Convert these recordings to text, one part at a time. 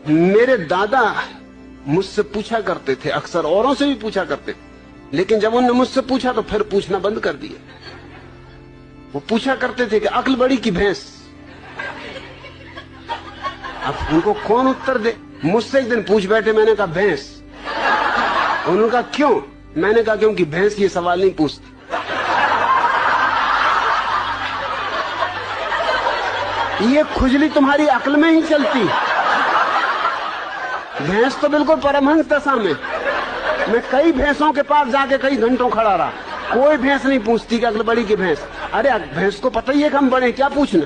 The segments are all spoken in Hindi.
मेरे दादा मुझसे पूछा करते थे, अक्सर औरों से भी पूछा करते थे, लेकिन जब उन्होंने मुझसे पूछा तो फिर पूछना बंद कर दिया। वो पूछा करते थे कि अक्ल बड़ी की भैंस। अब उनको कौन उत्तर दे। मुझसे एक दिन पूछ बैठे, मैंने कहा भैंस। उन्होंने कहा क्यों? मैंने कहा क्योंकि भैंस ये सवाल नहीं पूछती। ये खुजली तुम्हारी अक्ल में ही चलती। भैंस तो बिल्कुल परमहंस दशा में। मैं कई भैंसों के पास जाके कई घंटों खड़ा रहा, कोई भैंस नहीं पूछती कि अक्ल बड़ी की भैंस। अरे भैंस को पता ही है कि हम बड़े, क्या पूछना।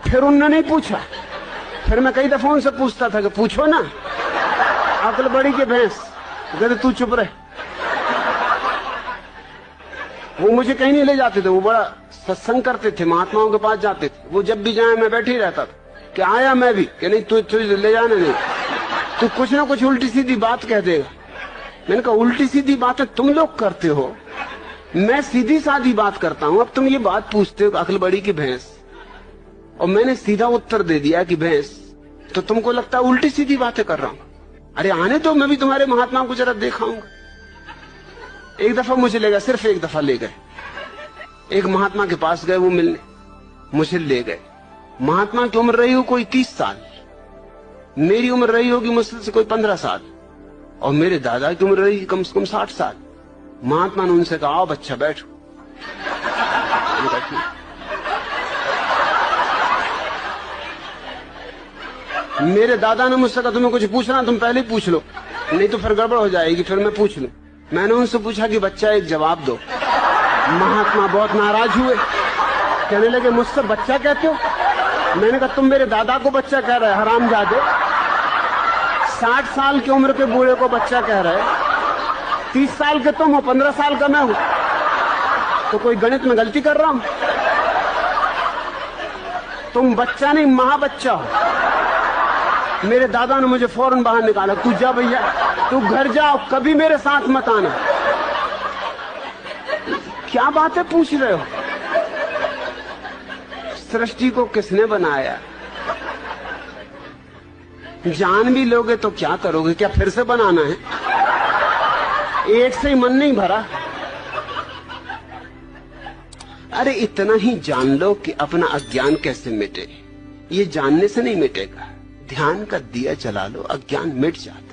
फिर उन्होंने नहीं पूछा। फिर मैं कई दफा उनसे पूछता था कि पूछो ना, अक्ल बड़ी की भैंस। कहते तू चुप रहे। वो मुझे कहीं नहीं ले जाते थे, वो बड़ा सत्संग करते थे, महात्माओं के पास जाते थे। वो जब भी जाए मैं बैठे ही रहता था कि आया मैं भी, कि नहीं तू ले जाने नहीं, तू कुछ ना कुछ उल्टी सीधी बात कह देगा। मैंने कहा उल्टी सीधी बातें तुम लोग करते हो, मैं सीधी साधी बात करता हूं। अब तुम ये बात पूछते हो अक्ल बड़ी की भैंस, और मैंने सीधा उत्तर दे दिया कि भैंस, तो तुमको लगता है उल्टी सीधी बातें कर रहा हूं। अरे आने दो, मैं भी तुम्हारे महात्मा को जरा दिखाऊंगा। एक दफा मुझे ले गए, सिर्फ एक दफा ले गए। एक महात्मा के पास गए वो मिलने, मुझे ले गए। महात्मा की उम्र रही हो कोई 30 साल, मेरी उम्र रही होगी मुझसे से कोई 15 साल, और मेरे दादा की उम्र रही कम से कम 60 साल। महात्मा ने उनसे कहा आओ बच्चा बैठो। मेरे दादा ने मुझसे कहा तुम्हें कुछ पूछना तुम पहले ही पूछ लो, नहीं तो फिर गड़बड़ हो जाएगी, फिर मैं पूछ लूं। मैंने उनसे पूछा कि बच्चा एक जवाब दो। महात्मा बहुत नाराज हुए, कहने लगे मुझसे बच्चा कहते हो? मैंने कहा तुम मेरे दादा को बच्चा कह रहे हरामजादे, 60 साल की उम्र के बूढ़े को बच्चा कह रहे, 30 साल के तुम हो, 15 साल का मैं हूं, तो कोई गणित में गलती कर रहा हूं? तुम बच्चा नहीं महाबच्चा हो। मेरे दादा ने मुझे फौरन बाहर निकाला, तू जा भैया, तू घर जाओ, कभी मेरे साथ मत आना। क्या बातें पूछ रहे हो? सृष्टि को किसने बनाया? जान भी लोगे तो क्या करोगे? क्या फिर से बनाना है? एक से ही मन नहीं भरा। अरे इतना ही जान लो कि अपना अज्ञान कैसे मिटे। ये जानने से नहीं मिटेगा, ध्यान का दिया जला लो, अज्ञान मिट जाता।